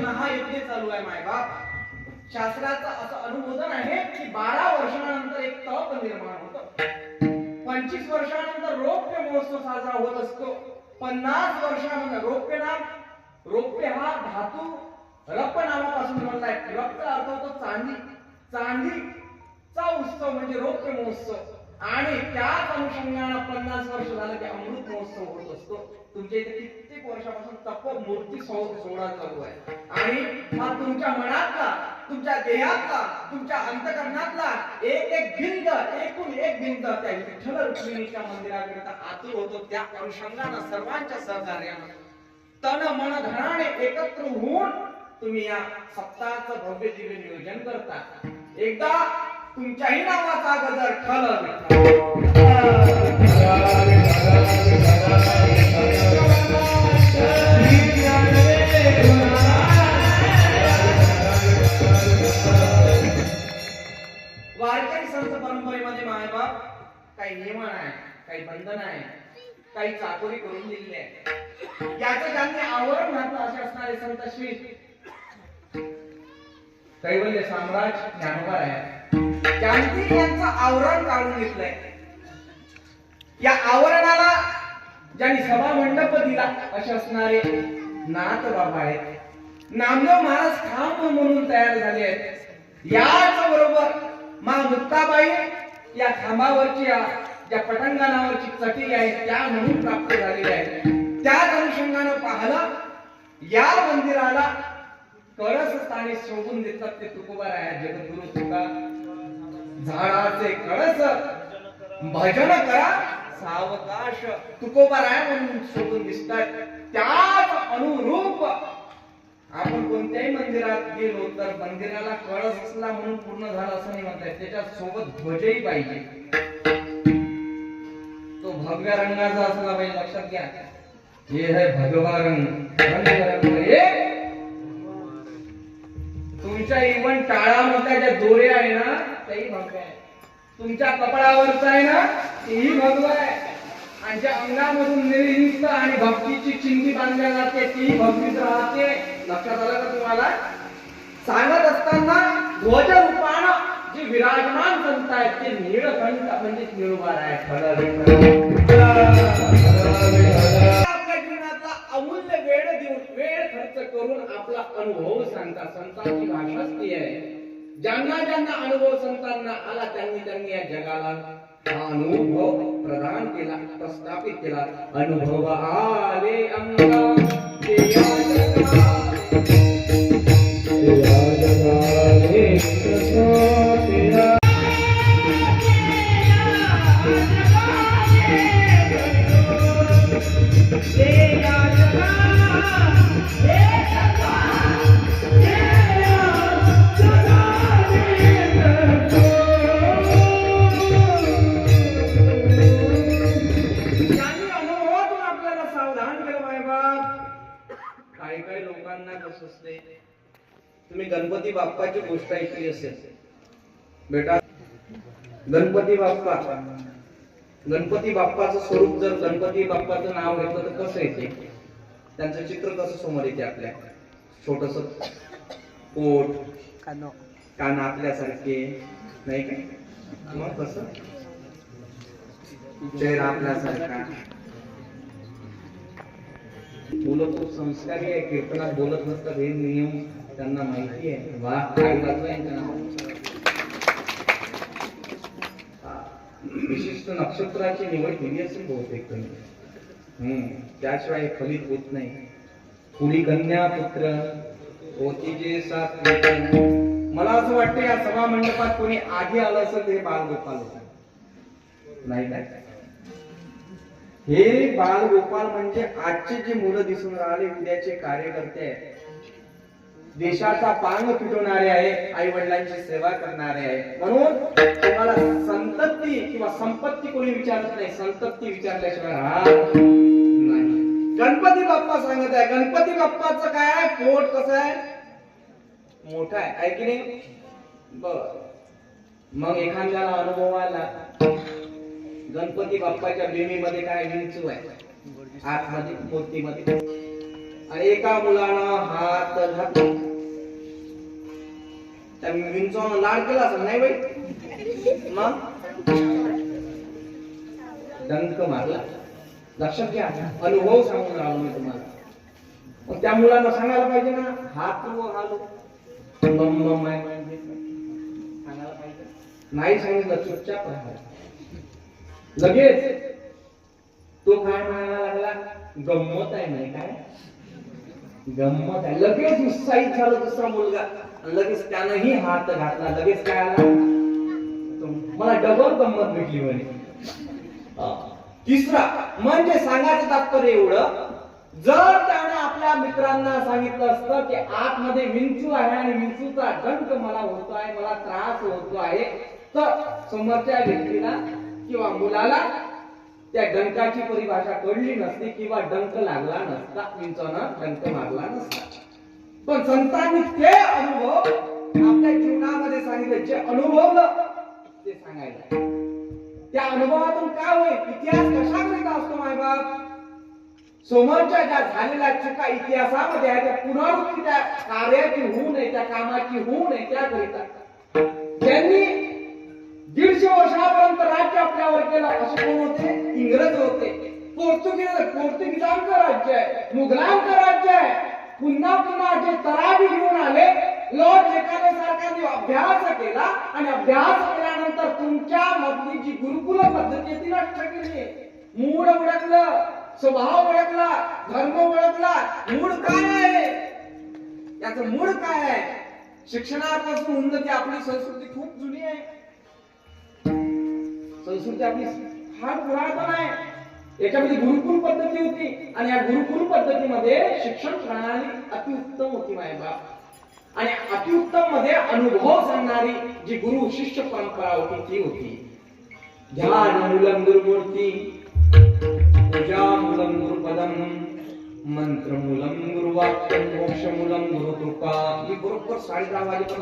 महायज्ञ चालू आहे मायबाप. शास्त्राचा असं अनुमोदन आहे की 12 वर्षानंतर एक तप निर्माण होतं. 25 वर्षानंतर रौप्य महोत्सव साजरा होत असतो. 50 वर्षानंतर रौप्य हा धातू रप नावापासून बनलाय. रपचा अर्थ होतो चांदी. चांदीचा उत्सव म्हणजे रौप्य महोत्सव. आणि त्याच अनुषंगाने 50 वर्ष झालं की अमृत महोत्सव होत असतो. तुमच्या इथे कित्येक वर्षापासून तप मूर्ती सोहळा चालू आहे. आणि हा तुमच्या मनातला, तुमच्या देहातला, तुमच्या अंतःकरणातला एक बिंद, एकूण एक बिंद त्या विठ्ठल रुक्मिणीच्या मंदिराकरिता आतुर होतो. त्या अनुषंगाने सर्वांच्या सहकार्याने तन मन धनाने एकत्र होऊन तुम्ही या सप्ताहाचं भव्य दिव्य नियोजन करता. एकदा तुमच्याही नावाचा गजर ठल वारकरी संत परंपरेमध्ये मायबाप काही नियम आहे, काही बंधन आहे, काही चाकोरी करून दिलेली आहे. याचं ज्यांनी आवरण घातलं असे असणारे संत श्री कैवल्य सम्राट ज्ञानोबा आहे. त्यांनी यांचं आवरण काढून घेतलंय. या आवरणाला ज्यांनी सभा मंडप दिला असे असणारे नाथ बाबा आहेत. नामदेव महाराज खांब म्हणून तयार झाले आहेत. याच बरोबर मा मुक्ताबाई या खांबावरची ज्या पटांगणावरची चटी आहे त्या म्हणून प्राप्त झालेल्या आहेत. त्याच अनुषंगाने पाहलं या मंदिराला कळस स्थानी शोभून देतात ते तुकोबाराय जगद्गुरु तुका. झाडाचे कळस भजन करा सावकाश तुकोबाराय म्हणून शोभून दिसतात. त्याच अनुरूप आपण कोणत्याही मंदिरात गेलो तर मंदिराला कळस असला म्हणून पूर्ण झालं असं नाही म्हणतात. त्याच्या सोबत ध्वजही पाहिजे. तो भगव्य रंगाचा असला पाहिजे. लक्षात घ्या. हे है भगवा रंग. तुमच्या इवन टाळामध्ये ज्या दोऱ्या आहे ना तेही भगव्या आहे. तुमच्या कपाळावरचा आहे ना तेही भगवा आहे. आणि ज्या अंगामधून निर्हित आणि भक्तीची चिंती बांधल्या जाते ती भक्तीच राहते. लक्षात आलं का तुम्हाला? सांगत असताना ध्वज रूपानं जे विराजमान संत आहेत ते नीळकंठ म्हणजे निळोबाराय. आपल्या जीवनातला अमूल्य वेळ देऊन वेळ खर्च करून आपला अनुभव सांगता. संतांची भाषाच ती आहे. ज्यांना ज्यांना अनुभव संतांना आला त्यांनी या जगाला अनुभव प्रदान केला, प्रस्थापित केला. अनुभव आले अंगा ते या जगाले प्रस्थापित. काही लोकांना कसं असते, तुम्ही गणपती बाप्पाची गोष्ट ऐकली असेल बेटा. गणपती बाप्पाचं स्वरूप जर गणपती बाप्पाचं नाव घेतलं तर कसं येते? त्यांचं चित्र कसं समोर येते आपल्या? छोटस पोट, कान आपल्यासारखे नाही काय? मग कसं चेहरा आपल्यासारखा. मुलं खूप संस्कारी आहे. कीर्तनात बोलत नसतात हे नियम त्यांना माहिती आहे. वा काय वाचलंय विशिष्ट नक्षत्राची निवड केली असेल बहुतेक तुम्ही. त्याशिवाय फलित होत नाही. कुणी कन्या पुत्र होती जे सात. मला असं वाटतं या सभा मंडपात कोणी आधी आलं असेल ते बालगोपाल होता. नाही काय? हे बालगोपाल म्हणजे आजचे जे मुलं दिसून राहिले उद्याचे कार्यकर्ते आहेत. देशाचा पांग पिटवणारे आहे, आई वडिलांची सेवा करणारे आहे. म्हणून तुम्हाला संतती किंवा संपत्ती कोणी विचारत नाही. संतती विचारल्याशिवाय नाही. गणपती बाप्पा सांगत आहे. गणपती बाप्पाचं काय आहे? पोट कसं आहे? मोठं आहे की नाही? बर मग एखाद्याला अनुभव आला गणपती बाप्पाच्या बेमीमध्ये काय विंचू आहे आतमध्ये मूर्तीमध्ये, आणि एका मुलानं हात घातला त्या विंचूनं लाड केला असं नाही बाई, मग डंक मारला. लक्षात घ्या, अनुभव सांगून राहिलो मी तुम्हाला. मग त्या मुलांना सांगायला पाहिजे ना, हात वर हालो सांगायला पाहिजे. नाही सांगितलं चुपचाप राहा. लगेच तो काय म्हणायला लागला, गंमत आहे नाही काय, गंमत आहे. लगेच उत्साहित झाला दुसरा मुलगा, लगेच त्यानंही हात घातला. लगेच काय आला, मला डबल गंमत भेटली म्हणे. तिसरा म्हणजे सांगायचं तात्पर्य एवढं, जर त्याने आपल्या मित्रांना सांगितलं असतं की आतमध्ये विंचू आहे आणि विंचूचा डंक मला होतो आहे, मला त्रास होतो आहे, तर समोरच्या व्यक्तीला किंवा मुलाला त्या डंकाची परिभाषा कळली नसती किंवा डंक लागला नसता, विंचूनं डंक मारला नसता. पण संतांनी ते अनुभव आपल्या जीवनामध्ये सांगितले, जे अनुभवलं ते सांगायला. त्या अनुभवातून काय होईल, इतिहास कशाकरिता असतो मायबाप, समोरच्या ज्या झालेल्या चुका इतिहासामध्ये आहे त्या पुनरावृत्ती त्या कार्याची होऊ नये, त्या कामाची होऊ नये त्याकरिता. ज्यांनी 150 वर्षापर्यंत राज्य आपल्यावर केलं असे कोण होते, इंग्रज होते. पोर्तुगीजांचं राज्य आहे, मुघलांचं राज्य आहे. पुन्हा पुन्हा जे तराबी घेऊन आले, लॉर्ड लेकाने सारख्यांनी अभ्यास केला आणि अभ्यास केल्यानंतर तुमच्या मधली जी गुरुकुल पद्धती ती नष्ट केली. मूळ ओळखलं, स्वभाव ओळखला, धर्म ओळखला, मूळ काय आहे, याचं मूळ काय आहे. शिक्षणापासून उन्नती, आपली संस्कृती खूप जुनी आहे, संस्कृती आपली फार पुरातन आहे. याच्यामध्ये गुरुकुल पद्धती होती आणि या गुरुकुल पद्धतीमध्ये शिक्षण प्रणाली अतिउत्तम होती मायबाप. आणि अतिउत्तम मध्ये अनुभव सांगणारी जी गुरु शिष्य परंपरा होती ती होती. ध्यान मूलम गुरुमूर्ती, पूजा मूलम गुरुपदम, मंत्र मूलम गुरुवाक्यम, मोक्ष मूलम गुरुकृपा. ही बरोबर 11:30 वाजेपर्यंत